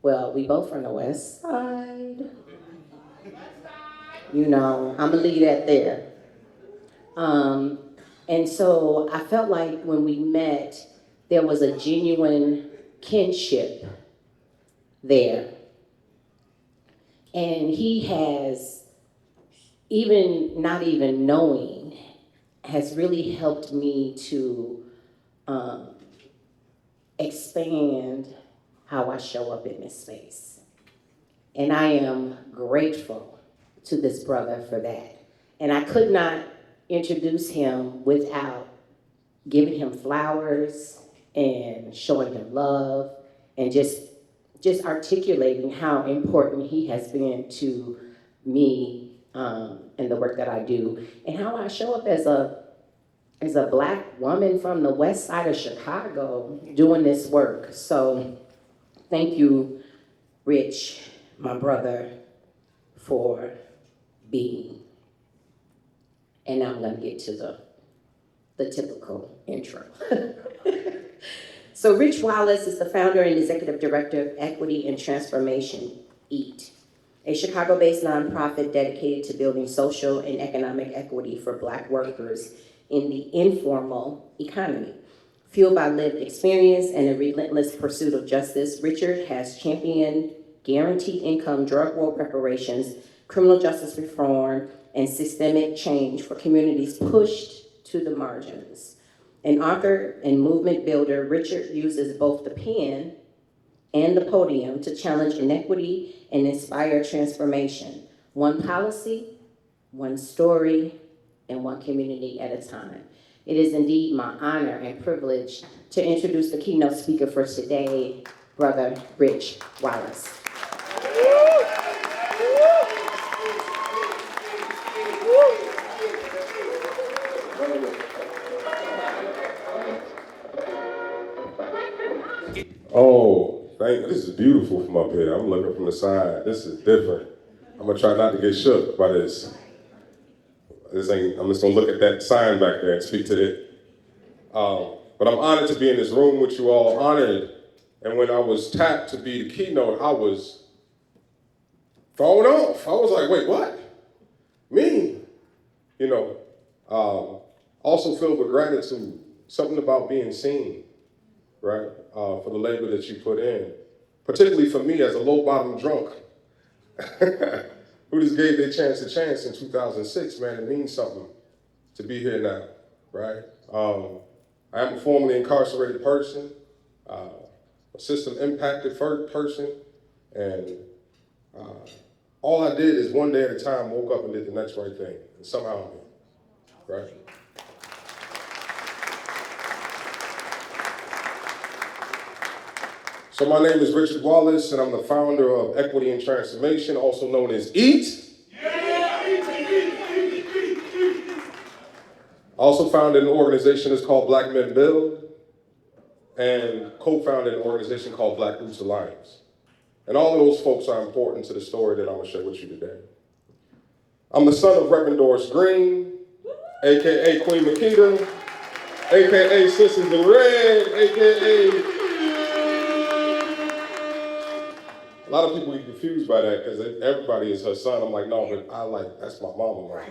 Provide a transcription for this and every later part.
Well, we both from the West Side. You know, I'm gonna leave that there. Um, and so I felt like when we met, there was a genuine kinship there. And he has, even not even knowing, has really helped me to um, expand how I show up in this space. And I am grateful to this brother for that. And I could not introduce him without giving him flowers and showing him love and just articulating how important he has been to me and the work that I do and how I show up as a Black woman from the west side of Chicago doing this work. So thank you, Rich, my brother, for being. And now I'm gonna get to the typical intro. So Rich Wallace is the founder and executive director of Equity and Transformation, EAT, a Chicago-based nonprofit dedicated to building social and economic equity for Black workers in the informal economy. Fueled by lived experience and a relentless pursuit of justice, Richard has championed guaranteed income drug war reparations, criminal justice reform, and systemic change for communities pushed to the margins. An author and movement builder, Richard uses both the pen and the podium to challenge inequity and inspire transformation, one policy, one story, and one community at a time. It is indeed my honor and privilege to introduce the keynote speaker for today, Brother Rich Wallace. Oh, this is beautiful from up here. I'm looking from the side. This is different. I'm gonna try not to get shook by this. I'm just gonna look at that sign back there and speak to it. But I'm honored to be in this room with you all, honored. And when I was tapped to be the keynote, I was thrown off. I was like, wait, what? Me? You know, also filled with gratitude, something about being seen, right? For the labor that you put in, particularly for me as a low-bottom drunk who just gave their chance a chance in 2006, man, it means something to be here now, right? I am a formerly incarcerated person, a system-impacted person, and all I did is one day at a time woke up and did the next right thing, and somehow I'm here, right? So my name is Richard Wallace, and I'm the founder of Equity and Transformation, also known as EAT. I also founded an organization that's called Black Men Build, and co-founded an organization called Black Roots Alliance. And all of those folks are important to the story that I'm gonna share with you today. I'm the son of Reverend Doris Green, AKA Queen Makita, AKA Sisters in Red, AKA... A lot of people get confused by that because everybody is her son. I'm like, no, but that's my mama. Right?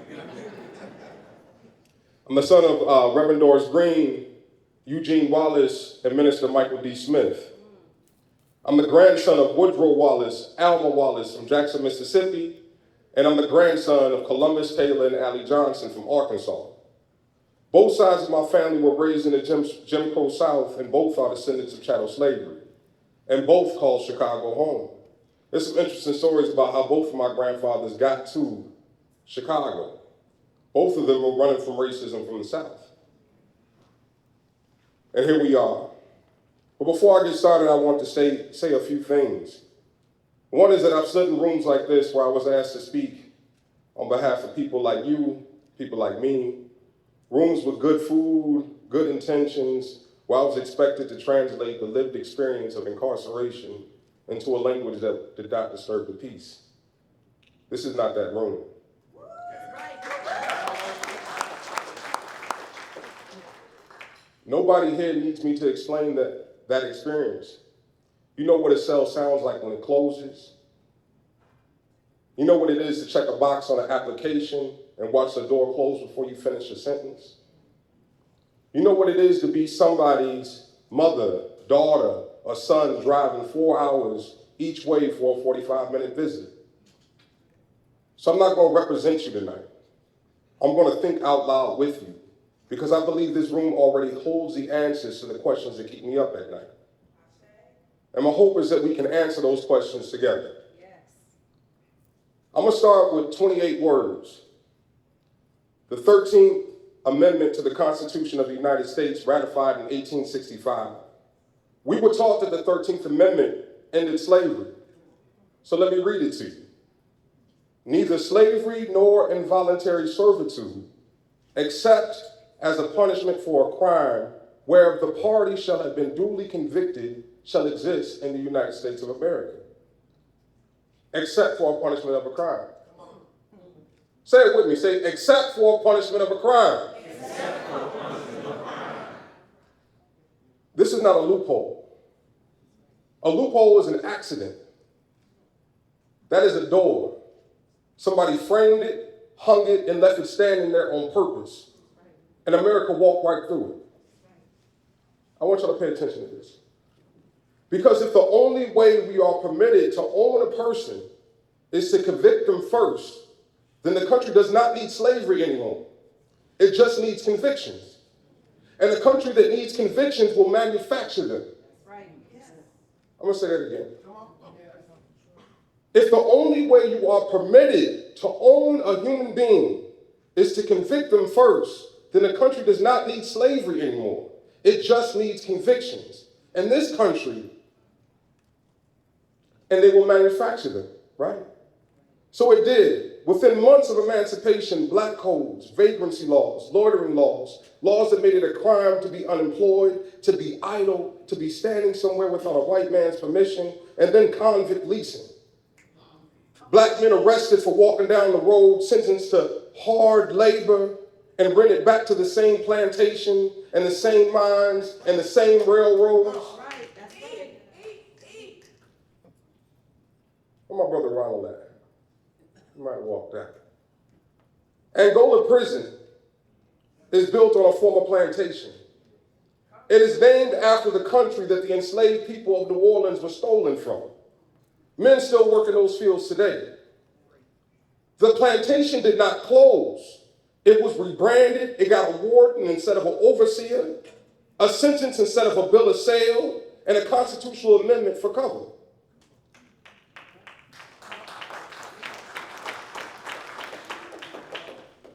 I'm the son of Reverend Doris Green, Eugene Wallace, and Minister Michael D. Smith. I'm the grandson of Woodrow Wallace, Alma Wallace from Jackson, Mississippi, and I'm the grandson of Columbus Taylor and Allie Johnson from Arkansas. Both sides of my family were raised in the Jim Crow South, and both are descendants of chattel slavery, and both call Chicago home. There's some interesting stories about how both of my grandfathers got to Chicago. Both of them were running from racism from the South. And here we are. But before I get started, I want to say a few things. One is that I've stood in rooms like this where I was asked to speak on behalf of people like you, people like me, rooms with good food, good intentions, where I was expected to translate the lived experience of incarceration into a language that did not disturb the peace. This is not that room. Nobody here needs me to explain that experience. You know what a cell sounds like when it closes? You know what it is to check a box on an application and watch the door close before you finish a sentence? You know what it is to be somebody's mother, daughter, or son driving 4 hours each way for a 45-minute visit? So I'm not going to represent you tonight. I'm going to think out loud with you, because I believe this room already holds the answers to the questions that keep me up at night. And my hope is that we can answer those questions together. Yes. I'm going to start with 28 words. The 13th Amendment to the Constitution of the United States, ratified in 1865. We were taught that the 13th Amendment ended slavery. So let me read it to you. Neither slavery nor involuntary servitude, except as a punishment for a crime whereof the party shall have been duly convicted, shall exist in the United States of America. Except for a punishment of a crime. Say it with me. Say, except for a punishment of a crime. Except for a punishment of a crime. This is not a loophole. A loophole is an accident. That is a door. Somebody framed it, hung it, and left it standing there on purpose. And America walked right through it. I want y'all to pay attention to this. Because if the only way we are permitted to own a person is to convict them first, then the country does not need slavery anymore. It just needs convictions. And the country that needs convictions will manufacture them. Right. I'm going to say that again. If the only way you are permitted to own a human being is to convict them first, then the country does not need slavery anymore. It just needs convictions. And this country, and they will manufacture them, right? So it did. Within months of emancipation, black codes, vagrancy laws, loitering laws, laws that made it a crime to be unemployed, to be idle, to be standing somewhere without a white man's permission, and then convict leasing. Black men arrested for walking down the road, sentenced to hard labor, and rented back to the same plantation and the same mines and the same railroads. Where my brother Ronald at? He might have walked out. Angola prison is built on a former plantation. It is named after the country that the enslaved people of New Orleans were stolen from. Men still work in those fields today. The plantation did not close. It was rebranded. It got a warden instead of an overseer, a sentence instead of a bill of sale, and a constitutional amendment for cover.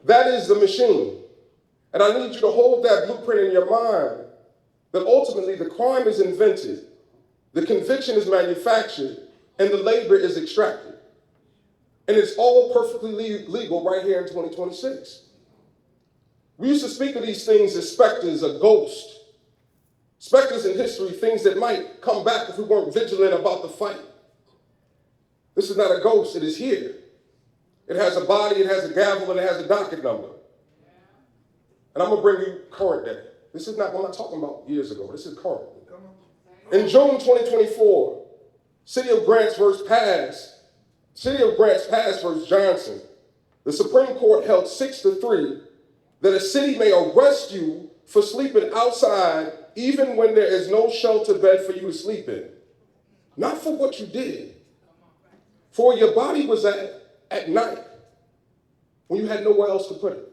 That is the machine. And I need you to hold that blueprint in your mind, that ultimately the crime is invented, the conviction is manufactured, and the labor is extracted. And it's all perfectly legal right here in 2026. We used to speak of these things as specters, a ghost. Specters in history, things that might come back if we weren't vigilant about the fight. This is not a ghost, it is here. It has a body, it has a gavel, and it has a docket number. And I'm going to bring you current day. This is not, I'm not talking about years ago, this is current. In June 2024, City of Grants Pass versus Johnson, the Supreme Court held 6-3 that a city may arrest you for sleeping outside even when there is no shelter bed for you to sleep in. Not for what you did, for where your body was at night when you had nowhere else to put it.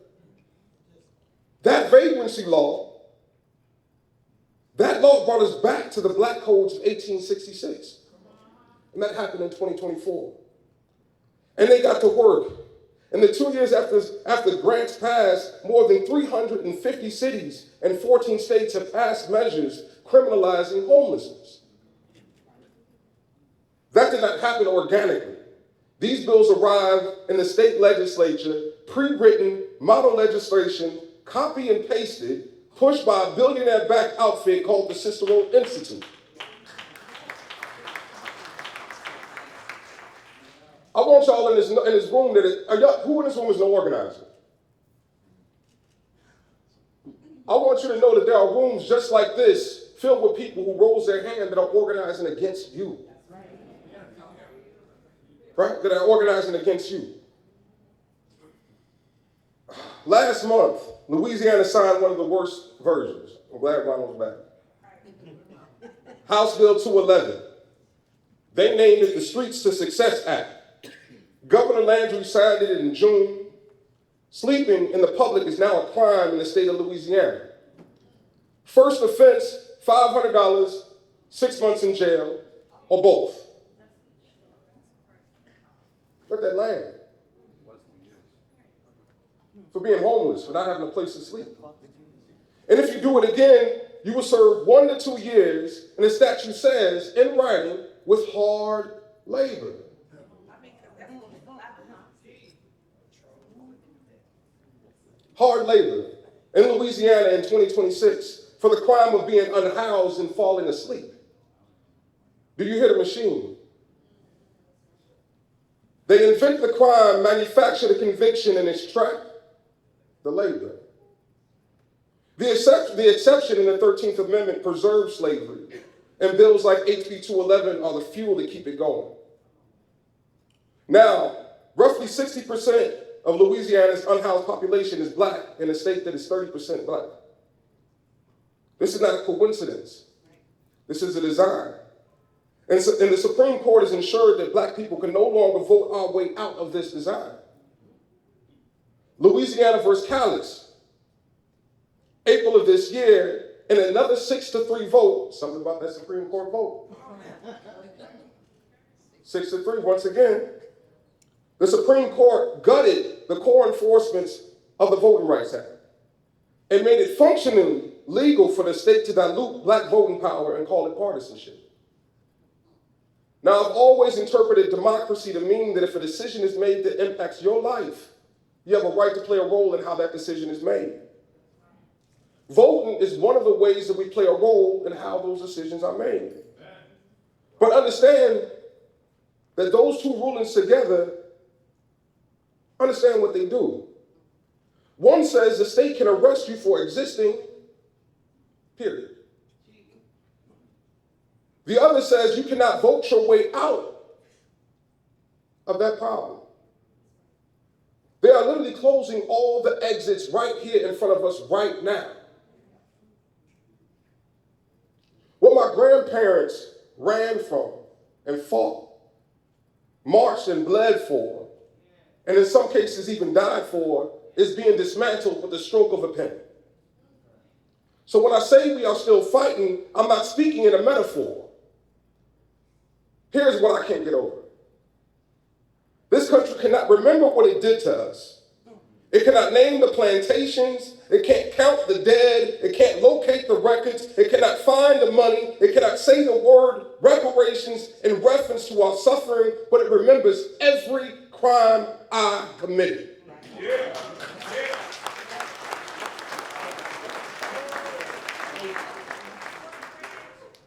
That vagrancy law, that law brought us back to the black codes of 1866. And that happened in 2024. And they got to work. In the 2 years after grants passed, more than 350 cities and 14 states have passed measures criminalizing homelessness. That did not happen organically. These bills arrived in the state legislature, pre-written model legislation, copy and pasted, pushed by a billionaire-backed outfit called the Cicero Institute. I want y'all in this room who in this room is an organizer? I want you to know that there are rooms just like this filled with people who rose their hand that are organizing against you. Right? That are organizing against you. Last month, Louisiana signed one of the worst versions. I'm glad Ronald's back. House Bill 211. They named it the Streets to Success Act. Governor Landry signed it in June. Sleeping in the public is now a crime in the state of Louisiana. First offense, $500, 6 months in jail, or both. Let that land. For being homeless, for not having a place to sleep. And if you do it again, you will serve 1 to 2 years, and the statute says, in writing, with hard labor. Hard labor in Louisiana in 2026 for the crime of being unhoused and falling asleep. Do you hear the machine? They invent the crime, manufacture the conviction, and extract the labor. The exception in the 13th Amendment preserves slavery, and bills like HB 211 are the fuel to keep it going. Now, roughly 60% of Louisiana's unhoused population is black in a state that is 30% black. This is not a coincidence. This is a design. And the Supreme Court has ensured that black people can no longer vote our way out of this design. Louisiana versus Callis, April of this year, and another 6-3 vote, something about that Supreme Court vote. 6-3, once again, the Supreme Court gutted the core enforcements of the Voting Rights Act and made it functionally legal for the state to dilute black voting power and call it partisanship. Now, I've always interpreted democracy to mean that if a decision is made that impacts your life, you have a right to play a role in how that decision is made. Voting is one of the ways that we play a role in how those decisions are made. But understand that those two rulings together, understand what they do. One says the state can arrest you for existing, period. The other says you cannot vote your way out of that problem. They are literally closing all the exits right here in front of us right now. What my grandparents ran from and fought, marched and bled for, and in some cases even died for, is being dismantled with the stroke of a pen. So when I say we are still fighting, I'm not speaking in a metaphor. Here's what I can't get over. This country cannot remember what it did to us. It cannot name the plantations. It can't count the dead. It can't locate the records. It cannot find the money. It cannot say the word reparations in reference to our suffering, but it remembers every crime I committed. Yeah.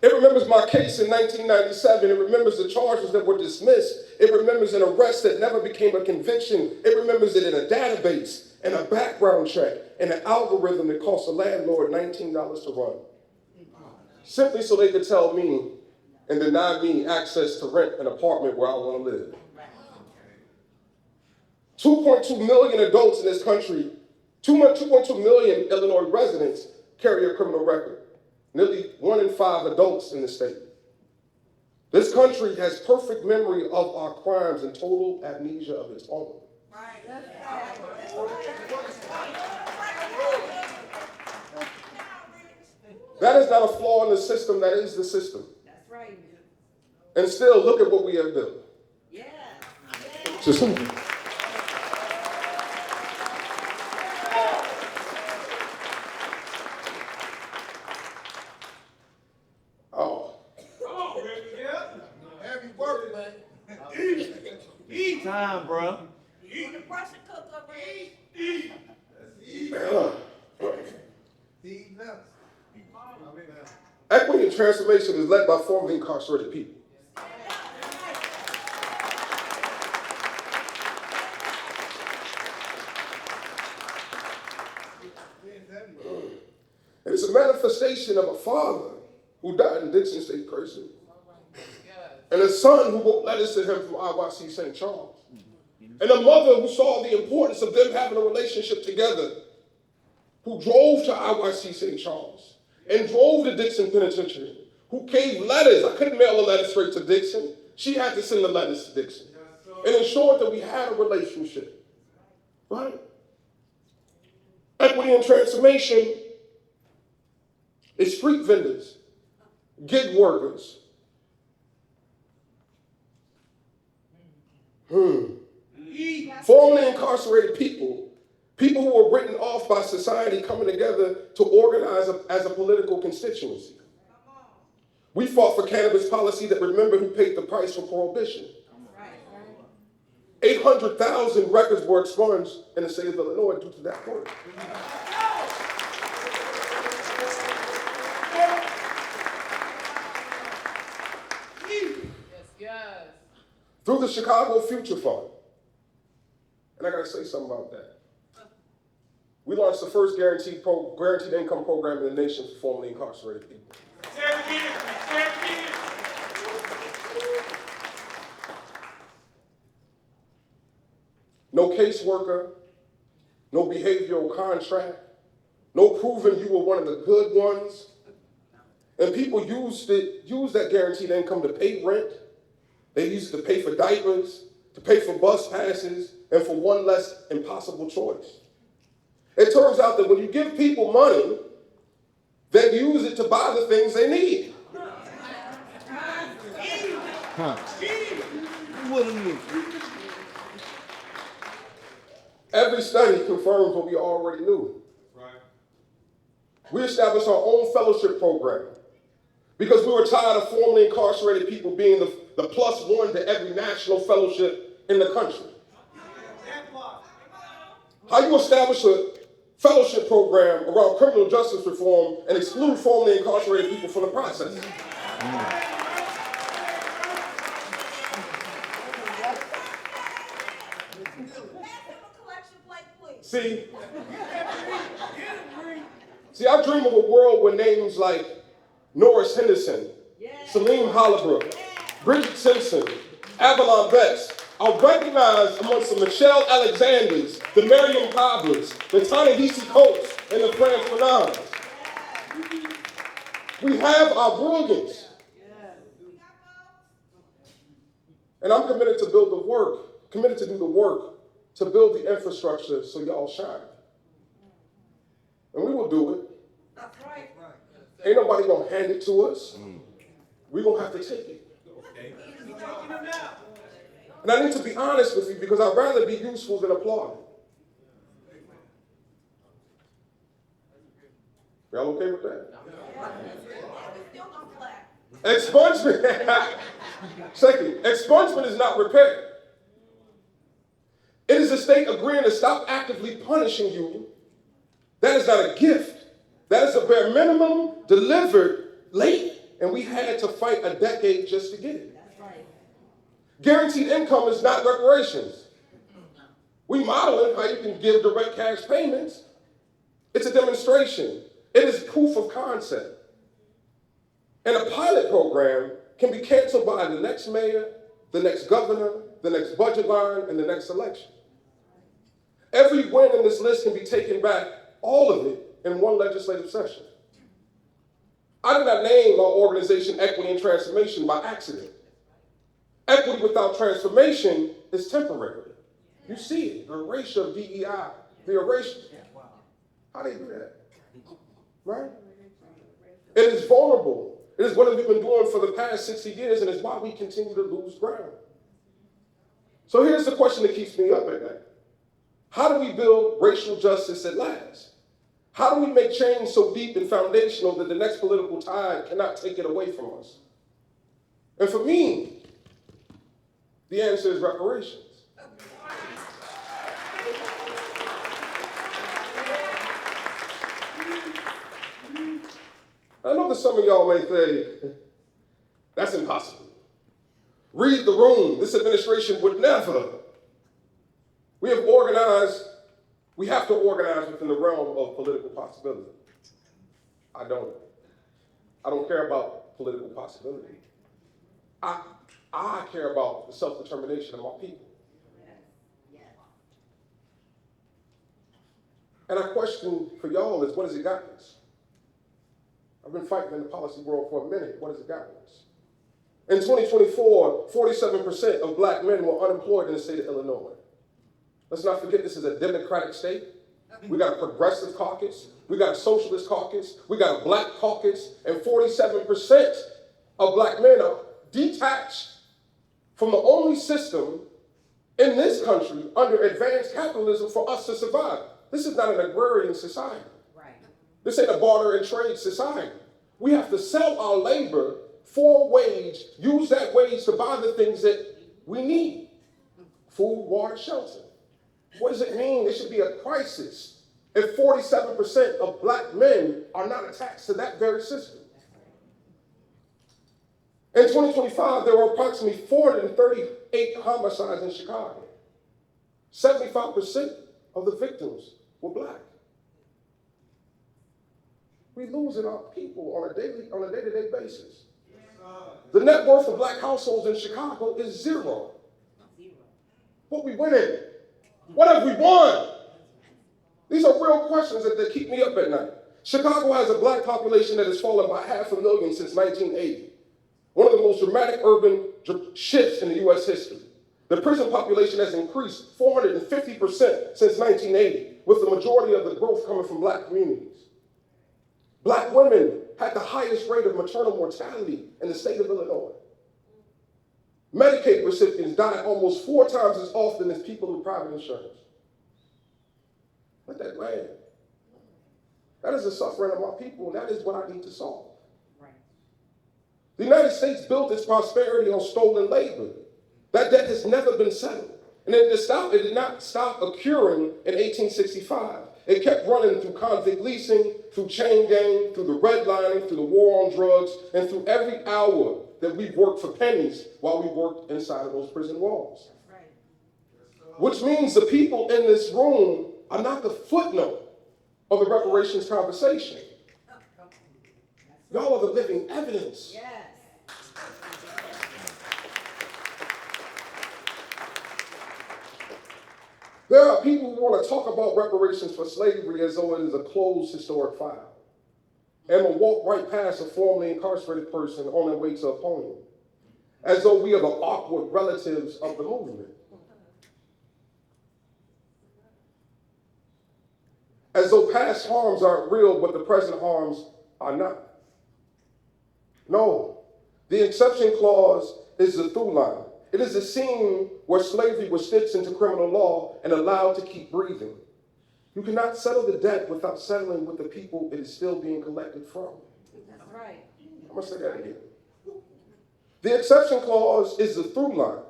It remembers my case in 1997. It remembers the charges that were dismissed. It remembers an arrest that never became a conviction. It remembers it in a database and a background check and an algorithm that cost the landlord $19 to run. Simply so they could tell me and deny me access to rent an apartment where I want to live. 2.2 million adults in this country, 2.2 million Illinois residents carry a criminal record. Nearly 1 in 5 adults in the state. This country has perfect memory of our crimes and total amnesia of its own. That is not a flaw in the system, that is the system. That's right. And still, look at what we have built. Yeah. Just Eat time, bro. Eat the pressure cooker, Eat. Equity and transformation is led by formerly incarcerated people. It is a manifestation of a father who died in Dixon State Prison, and a son who wrote letters to him from IYC St. Charles, and a mother who saw the importance of them having a relationship together, who drove to IYC St. Charles and drove to Dixon Penitentiary, who gave letters. I couldn't mail a letter straight to Dixon. She had to send the letters to Dixon and ensured that we had a relationship, right? Equity and transformation is street vendors, gig workers, formerly incarcerated people, people who were written off by society coming together to organize as a political constituency. We fought for cannabis policy that remembered who paid the price for prohibition. 800,000 records were expunged in the state of Illinois due to that work. Yes. Through the Chicago Future Fund, and I gotta say something about that. We launched the first guaranteed income program in the nation for formerly incarcerated people. No caseworker, no behavioral contract, no proving you were one of the good ones. And people used that guaranteed income to pay rent. They used it to pay for diapers, to pay for bus passes, and for one less impossible choice. It turns out that when you give people money, they use it to buy the things they need. Every study confirms what we already knew. We established our own fellowship program because we were tired of formerly incarcerated people being the plus one to every national fellowship in the country. How you establish a fellowship program around criminal justice reform and exclude formerly incarcerated people from the process? See, I dream of a world where names like Norris Henderson, Salim Hollabrook, Bridget Simpson, Avalon Betts are recognized amongst the Michelle Alexanders, the Miriam Coblers, the Ta-Nehisi Coates, and the Fran Fanons. We have our brilliance. And I'm committed to build the work, committed to do the work to build the infrastructure so y'all shine. And we will do it. That's right. Ain't nobody gonna hand it to us. We gonna have to take it. And I need to be honest with you because I'd rather be useful than applauded. Y'all okay with that? Expungement. Second, expungement is not repair. It is the state agreeing to stop actively punishing you. That is not a gift. That is a bare minimum delivered late, and we had to fight a decade just to get it. That's right. Guaranteed income is not reparations. We modeling how you can give direct cash payments. It's a demonstration. It is proof of concept. And a pilot program can be canceled by the next mayor, the next governor, the next budget line, and the next election. Every win in this list can be taken back, all of it, in one legislative session. I did not name our organization Equity and Transformation by accident. Equity without transformation is temporary. You see it, the erasure of DEI, the erasure. How do you do that? Right? It is vulnerable. It is what we've been doing for the past 60 years, and it's why we continue to lose ground. So here's the question that keeps me up at night. How do we build racial justice at last? How do we make change so deep and foundational that the next political tide cannot take it away from us? And for me, the answer is reparations. I know that some of y'all may say, that's impossible. Read the room. This administration would never. We have to organize within the realm of political possibility. I don't. I don't care about political possibility. I care about the self-determination of my people. And our question for y'all is, what has it gotten us? I've been fighting in the policy world for a minute. What has it gotten us? In 2024, 47% of black men were unemployed in the state of Illinois. Let's not forget this is a democratic state. We got a progressive caucus. We got a socialist caucus. We got a black caucus. And 47% of black men are detached from the only system in this country under advanced capitalism for us to survive. This is not an agrarian society. Right. This ain't a barter and trade society. We have to sell our labor for wage, use that wage to buy the things that we need. Food, water, shelter. What does it mean? It should be a crisis if 47% of black men are not attached to that very system. In 2025, there were approximately 438 homicides in Chicago. 75% of the victims were black. We're losing our people on a day-to-day basis. The net worth of black households in Chicago is zero. What we winning? What have we won? These are real questions that keep me up at night. Chicago has a black population that has fallen by 500,000 since 1980. One of the most dramatic urban shifts in the U.S. history. The prison population has increased 450% since 1980, with the majority of the growth coming from black communities. Black women had the highest rate of maternal mortality in the state of Illinois. Medicaid recipients died almost 4 times as often as people with private insurance. Let that land. That is the suffering of my people, and that is what I need to solve. Right. The United States built its prosperity on stolen labor. That debt has never been settled. And it did not stop occurring in 1865. It kept running through convict leasing, through chain gang, through the redlining, through the war on drugs, and through every hour that we've worked for pennies while we worked inside of those prison walls. Right. Which means the people in this room are not the footnote of the reparations conversation. Y'all are the living evidence. Yes. There are people who want to talk about reparations for slavery as though it is a closed historic file, and will walk right past a formerly incarcerated person on their way to a podium, as though we are the awkward relatives of the movement. As though past harms aren't real, but the present harms are not. No, the exception clause is the through line. It is a scene where slavery was stitched into criminal law and allowed to keep breathing. You cannot settle the debt without settling with the people it is still being collected from. That's right. I'm going to say that again. The exception clause is the through line.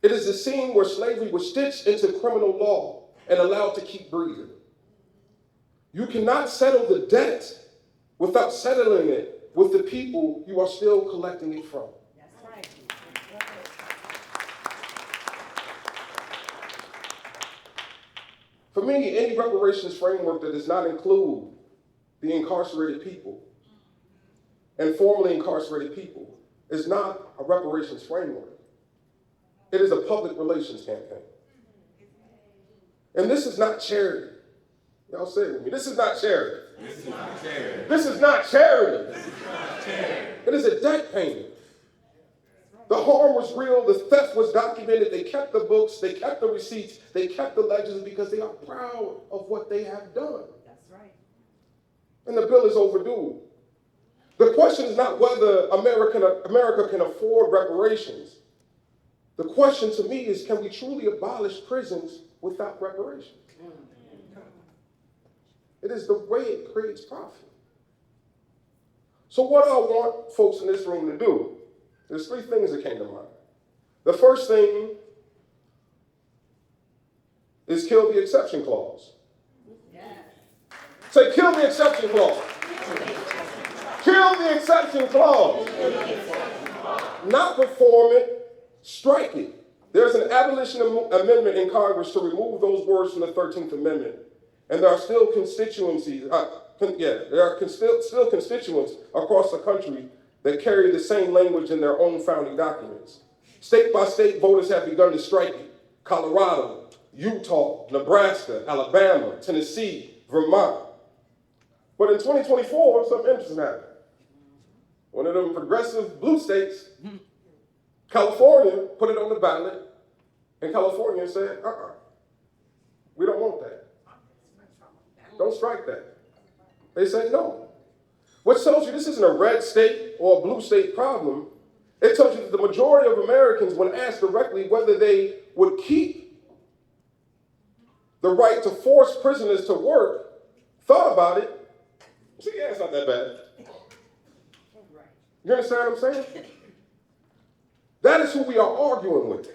It is a scene where slavery was stitched into criminal law and allowed to keep breathing. You cannot settle the debt without settling it with the people you are still collecting it from. That's right. For me, any reparations framework that does not include the incarcerated people and formerly incarcerated people is not a reparations framework. It is a public relations campaign. And this is not charity. Y'all say it with me. This is not charity. This is not charity. This is not charity. This is not charity. It is a debt payment. The harm was real. The theft was documented. They kept the books. They kept the receipts. They kept the ledgers because they are proud of what they have done. That's right. And the bill is overdue. The question is not whether America can afford reparations. The question to me is, can we truly abolish prisons without reparations? It is the way it creates profit. So what I want folks in this room to do, there's 3 things that came to mind. The first thing is kill the exception clause. Yes. Say, kill the exception clause. Kill the exception clause. Not perform it, strike it. There's an abolition amendment in Congress to remove those words from the 13th Amendment. And there are still constituencies, still constituents across the country that carry the same language in their own founding documents. State by state, voters have begun to strike it. Colorado, Utah, Nebraska, Alabama, Tennessee, Vermont. But in 2024, something interesting happened. One of them progressive blue states, California, put it on the ballot, and California said, we don't want that. Don't strike that. They said no. Which tells you this isn't a red state or a blue state problem. It tells you that the majority of Americans, when asked directly whether they would keep the right to force prisoners to work, thought about it. See, yeah, it's not that bad. You understand what I'm saying? That is who we are arguing with.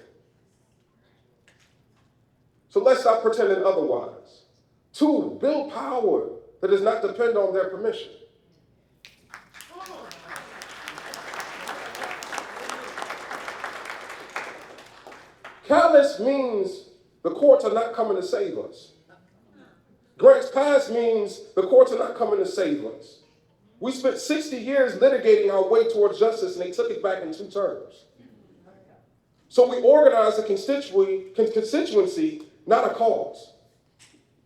So let's stop pretending otherwise. 2, build power that does not depend on their permission. Callous means the courts are not coming to save us. Grants Pass means the courts are not coming to save us. We spent 60 years litigating our way towards justice, and they took it back in 2 terms. So we organized a constituency, not a cause,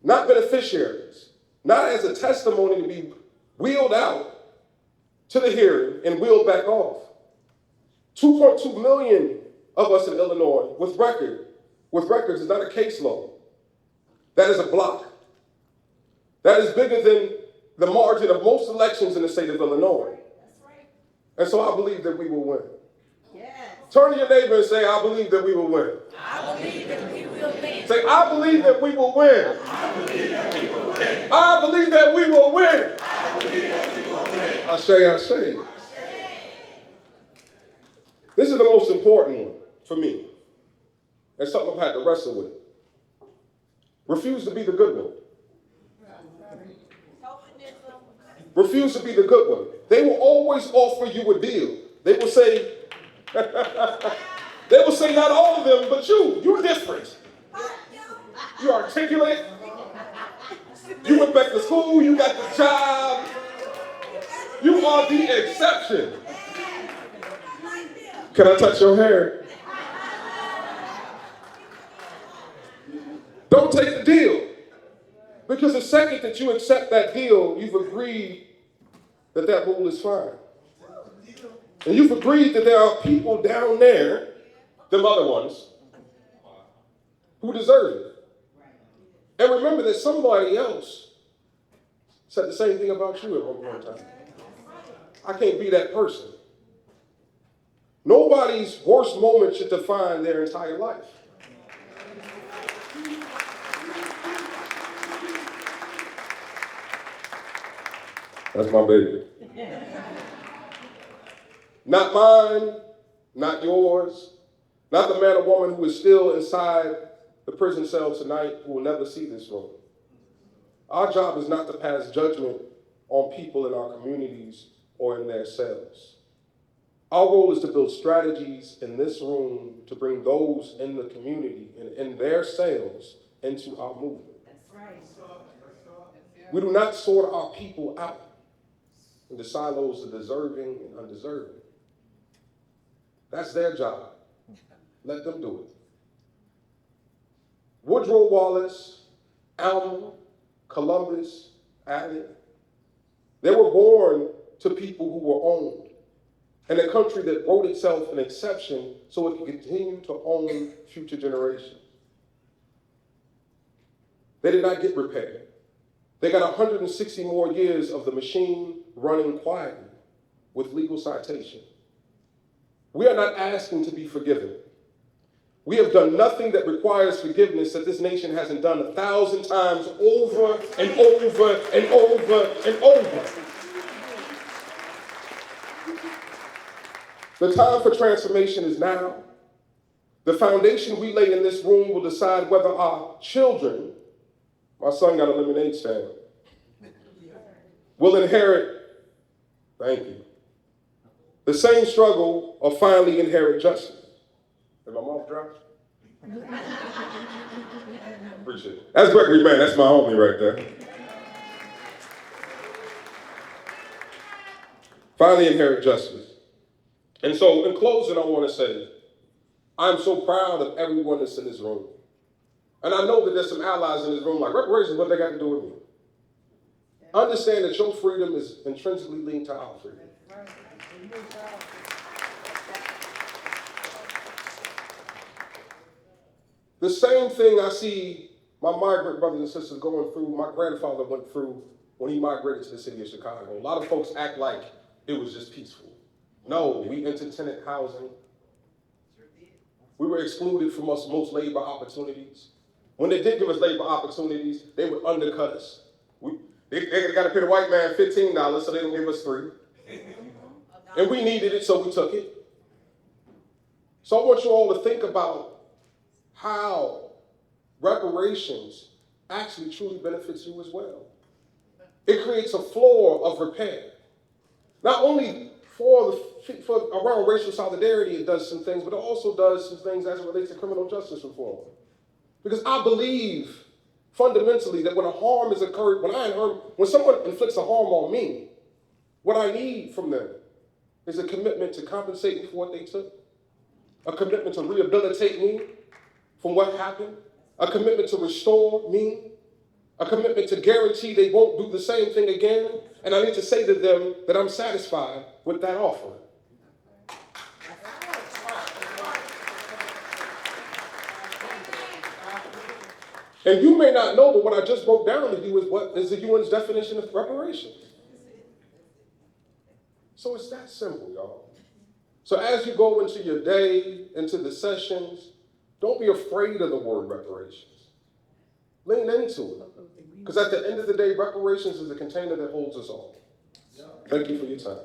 not beneficiaries, not as a testimony to be wheeled out to the hearing and wheeled back off. 2.2 million of us in Illinois with records is not a caseload. That is a block. That is bigger than the margin of most elections in the state of Illinois. And so I believe that we will win. Turn to your neighbor and say, I believe that we will win. I believe that we will win. Say, I believe that we will win. I believe that we will win. I say. This is the most important one for me. It's something I've had to wrestle with. Refuse to be the good one. Refuse to be the good one. They will always offer you a deal. They will say, not all of them, but you're different. You're articulate. You went back to school, you got the job. You are the exception. Can I touch your hair? Don't take the deal. Because the second that you accept that deal, you've agreed that that rule is fine. And you've agreed that there are people down there, them other ones, who deserve it. And remember that somebody else said the same thing about you at one point in time. I can't be that person. Nobody's worst moment should define their entire life. That's my baby. Not mine, not yours, not the man or woman who is still inside the prison cell tonight who will never see this room. Our job is not to pass judgment on people in our communities or in their cells. Our role is to build strategies in this room to bring those in the community and in their cells into our movement. That's right. We do not sort our people out into silos of deserving and undeserving. That's their job. Let them do it. Woodrow Wallace, Alma, Columbus, Allen, they were born to people who were owned, in a country that wrote itself an exception so it could continue to own future generations. They did not get repaired. They got 160 more years of the machine running quietly with legal citation. We are not asking to be forgiven. We have done nothing that requires forgiveness that this nation hasn't done 1,000 times over and over and over and over. The time for transformation is now. The foundation we lay in this room will decide whether our children, my son got a lemonade stand, will inherit, thank you, the same struggle or finally inherit justice. Is my mouth dry? Appreciate it. That's Gregory, man. That's my homie right there. Finally, inherit justice. And so, in closing, I want to say, I'm so proud of everyone that's in this room. And I know that there's some allies in this room like, reparations, what they got to do with me? Understand that your freedom is intrinsically linked to our freedom. The same thing I see my migrant brothers and sisters going through, my grandfather went through when he migrated to the city of Chicago. A lot of folks act like it was just peaceful. No, we entered tenant housing. We were excluded from most labor opportunities. When they did give us labor opportunities, they would undercut us. They got to pay the white man $15, so they didn't give us $3. And we needed it, so we took it. So I want you all to think about how reparations actually truly benefits you as well. It creates a floor of repair. Not only for around racial solidarity, it does some things, but it also does some things as it relates to criminal justice reform. Because I believe fundamentally that when a harm is occurred, when someone inflicts a harm on me, what I need from them is a commitment to compensate me for what they took, a commitment to rehabilitate me from what happened, a commitment to restore me, a commitment to guarantee they won't do the same thing again, and I need to say to them that I'm satisfied with that offering. And you may not know, but what I just broke down to you is what is the UN's definition of reparations. So it's that simple, y'all. So as you go into your day, into the sessions, don't be afraid of the word reparations. Lean into it. Because at the end of the day, reparations is a container that holds us all. Thank you for your time.